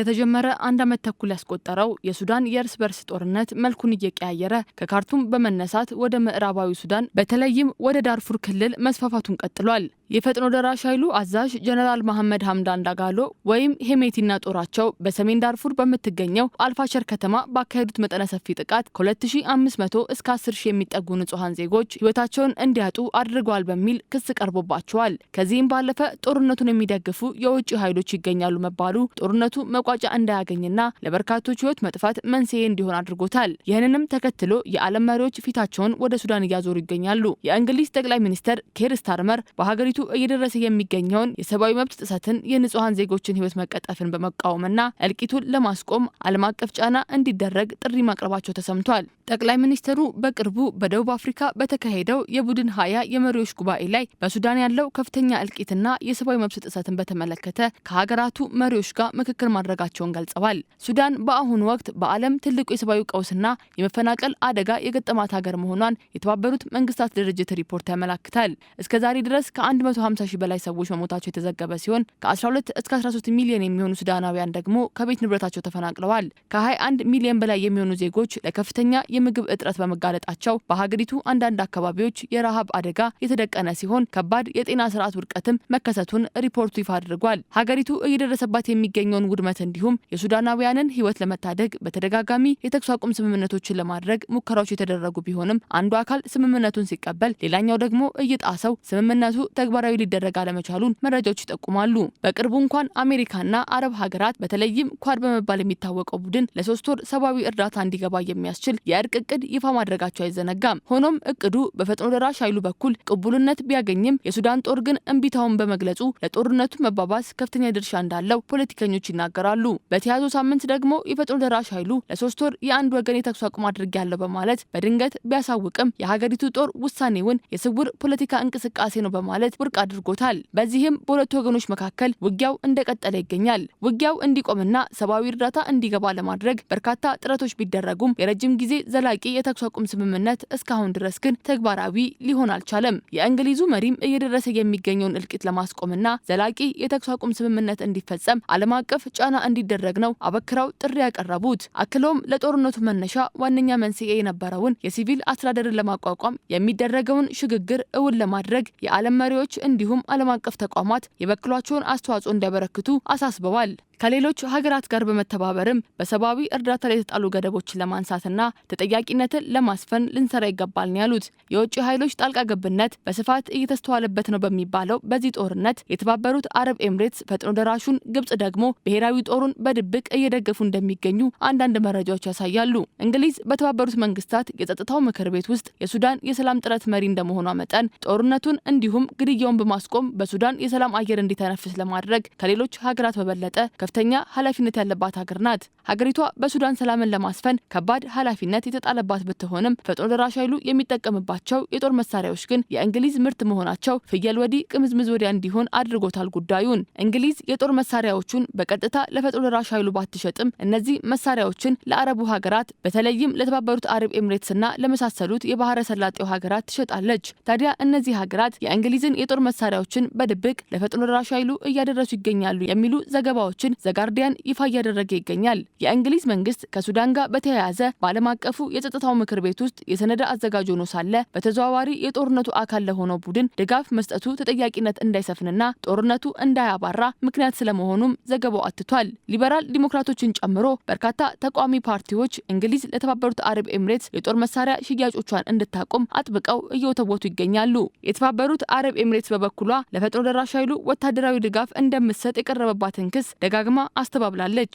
ከተጀመረ አንድ ዓመት ተኩል ያስቆጠረው የሱዳን የእርስ በርስ ጦርነት መልኩን እየቀያየረ ከካርቱም በመነሳት ወደ ምዕራባዊ ሱዳን በተለይም ወደ ዳርፉር ክልል መስፋፋቱን ቀጥሏል። የፈጥኖ ደራሽ ኃይሉ አዛዥ ጀነራል መሐመድ ሐምዳን ዳጋሎ ወይም ሄሜቲና ጦራቸው በሰሜን ዳርፉር በምትገኘው አልፋሸር ከተማ ባካሄዱት መጠነ ሰፊ ጥቃት ከ2500 እስከ 10000 የሚጠጉ ንጹሃን ዜጎች ህይወታቸውን እንዲያጡ አድርገዋል በሚል ክስ ቀርቦባቸዋል። ከዚህም ባለፈ ጦርነቱን የሚደግፉ የውጭ ኃይሎች ይገኛሉ መባሉ ጦርነቱ መቋጫ እንዳያገኝና ለበርካቶች ህይወት መጥፋት መንስኤ እንዲሆን አድርጎታል። ይህንንም ተከትሎ የዓለም መሪዎች ፊታቸውን ወደ ሱዳን እያዞሩ ይገኛሉ። የእንግሊዝ ጠቅላይ ሚኒስትር ኬር ስታርመር በሀገሪቱ እየደረሰ የሚገኘውን የሰብአዊ መብት ጥሰትን፣ የንጹሃን ዜጎችን ህይወት መቀጠፍን በመቃወምና እልቂቱን ለማስቆም ዓለም አቀፍ ጫና እንዲደረግ ጥሪ ማቅረባቸው ተሰምቷል። ጠቅላይ ሚኒስትሩ በቅርቡ በደቡብ አፍሪካ በተካሄደው የቡድን 20 የመሪዎች ጉባኤ ላይ በሱዳን ያለው ከፍተኛ እልቂትና የሰብአዊ መብት ጥሰትን በተመለከተ ከሀገራቱ መሪዎች ጋር ምክክር ማድረጋቸውን ገልጸዋል። ሱዳን በአሁኑ ወቅት በዓለም ትልቁ የሰብአዊ ቀውስና የመፈናቀል አደጋ የገጠማት ሀገር መሆኗን የተባበሩት መንግስታት ድርጅት ሪፖርት ያመለክታል። እስከዛሬ ድረስ ከ150 ሺህ በላይ ሰዎች መሞታቸው የተዘገበ ሲሆን ከ12 እስከ 13 ሚሊዮን የሚሆኑ ሱዳናውያን ደግሞ ከቤት ንብረታቸው ተፈናቅለዋል። ከ21 ሚሊዮን በላይ የሚሆኑ ዜጎች ለከፍተኛ የምግብ እጥረት በመጋለጣቸው በሀገሪቱ አንዳንድ አካባቢዎች የረሃብ አደጋ የተደቀነ ሲሆን ከባድ የጤና ስርዓት ውድቀትም መከሰቱን ሪፖርቱ ይፋ አድርጓል። ሀገሪቱ እየደረሰባት የሚገኘውን ውድመት እንዲሁም የሱዳናውያንን ህይወት ለመታደግ በተደጋጋሚ የተኩስ አቁም ስምምነቶችን ለማድረግ ሙከራዎች የተደረጉ ቢሆንም አንዱ አካል ስምምነቱን ሲቀበል ሌላኛው ደግሞ እየጣሰው ስምምነቱ ተግባራዊ ሊደረግ አለመቻሉን መረጃዎች ይጠቁማሉ። በቅርቡ እንኳን አሜሪካና አረብ ሀገራት በተለይም ኳድ በመባል የሚታወቀው ቡድን ለ3 ወር ሰብአዊ እርዳታ እንዲገባ የሚያስችል የእርቅ እቅድ ይፋ ማድረጋቸው አይዘነጋም። ሆኖም እቅዱ በፈጥኖ ደራሽ ኃይሉ በኩል ቅቡልነት ቢያገኝም የሱዳን ጦር ግን እምቢታውን በመግለጹ ለጦርነቱ መባባስ ከፍተኛ ድርሻ እንዳለው ፖለቲከኞች ይናገራሉ። በተያዘው ሳምንት ደግሞ የፈጥኖ ደራሽ ኃይሉ ለ3 ወር የአንድ ወገን የተኩስ አቁም አድርጌያለሁ በማለት በድንገት ቢያሳውቅም የሀገሪቱ ጦር ውሳኔውን የስውር ፖለቲካ እንቅስቃሴ ነው በማለት ውድቅ አድርጎታል። በዚህም በሁለቱ ወገኖች መካከል ውጊያው እንደቀጠለ ይገኛል። ውጊያው እንዲቆምና ሰብአዊ እርዳታ እንዲገባ ለማድረግ በርካታ ጥረቶች ቢደረጉም የረጅም ጊዜ ዘላቂ የተኩስ አቁም ስምምነት እስካሁን ድረስ ግን ተግባራዊ ሊሆን አልቻለም። የእንግሊዙ መሪም እየደረሰ የሚገኘውን እልቂት ለማስቆምና ዘላቂ የተኩስ አቁም ስምምነት እንዲፈጸም ዓለም አቀፍ ጫና እንዲደረግ ነው አበክረው ጥሪ ያቀረቡት። አክሎም ለጦርነቱ መነሻ ዋነኛ መንስኤ የነበረውን የሲቪል አስተዳደርን ለማቋቋም የሚደረገውን ሽግግር እውን ለማድረግ የዓለም መሪዎች እንዲሁም ዓለም አቀፍ ተቋማት የበኩላቸውን አስተዋጽኦ እንዲያበረክቱ አሳስበዋል። ከሌሎች ሀገራት ጋር በመተባበርም በሰብአዊ እርዳታ ላይ የተጣሉ ገደቦችን ለማንሳትና ተጠያቂነትን ለማስፈን ልንሰራ ይገባል ነው ያሉት። የውጭ ኃይሎች ጣልቃ ገብነት በስፋት እየተስተዋለበት ነው በሚባለው በዚህ ጦርነት የተባበሩት አረብ ኤምሬትስ ፈጥኖ ደራሹን፣ ግብጽ ደግሞ ብሔራዊ ጦሩን በድብቅ እየደገፉ እንደሚገኙ አንዳንድ መረጃዎች ያሳያሉ። እንግሊዝ በተባበሩት መንግስታት የጸጥታው ምክር ቤት ውስጥ የሱዳን የሰላም ጥረት መሪ እንደመሆኗ መጠን ጦርነቱን እንዲሁም ግድያውን በማስቆም በሱዳን የሰላም አየር እንዲተነፍስ ለማድረግ ከሌሎች ሀገራት በበለጠ ከፍተኛ ኃላፊነት ያለባት ሀገር ናት። ሀገሪቷ በሱዳን ሰላምን ለማስፈን ከባድ ኃላፊነት የተጣለባት ብትሆንም ፈጥኖ ደራሽ ኃይሉ የሚጠቀምባቸው የጦር መሳሪያዎች ግን የእንግሊዝ ምርት መሆናቸው ፍየል ወዲህ ቅምዝምዝ ወዲያ እንዲሆን አድርጎታል ጉዳዩን። እንግሊዝ የጦር መሳሪያዎቹን በቀጥታ ለፈጥኖ ደራሽ ኃይሉ ባትሸጥም እነዚህ መሳሪያዎችን ለአረቡ ሀገራት በተለይም ለተባበሩት አረብ ኤምሬትስና ለመሳሰሉት የባህረ ሰላጤው ሀገራት ትሸጣለች። ታዲያ እነዚህ ሀገራት የእንግሊዝን የጦር መሳሪያዎችን በድብቅ ለፈጥኖ ደራሽ ኃይሉ እያደረሱ ይገኛሉ የሚሉ ዘገባዎችን ዘጋርዲያን ይፋ እያደረገ ይገኛል። የእንግሊዝ መንግስት ከሱዳን ጋር በተያያዘ በዓለም አቀፉ የጸጥታው ምክር ቤት ውስጥ የሰነድ አዘጋጅ ሆኖ ሳለ በተዘዋዋሪ የጦርነቱ አካል ለሆነው ቡድን ድጋፍ መስጠቱ ተጠያቂነት እንዳይሰፍንና ጦርነቱ እንዳያባራ ምክንያት ስለመሆኑም ዘገባው አትቷል። ሊበራል ዲሞክራቶችን ጨምሮ በርካታ ተቃዋሚ ፓርቲዎች እንግሊዝ ለተባበሩት አረብ ኤምሬትስ የጦር መሳሪያ ሽያጮቿን እንድታቆም አጥብቀው እየወተወቱ ይገኛሉ። የተባበሩት አረብ ኤምሬትስ በበኩሏ ለፈጥኖ ደራሽ ኃይሉ ወታደራዊ ድጋፍ እንደምትሰጥ የቀረበባትን ክስ ደጋግማ አስተባብላለች።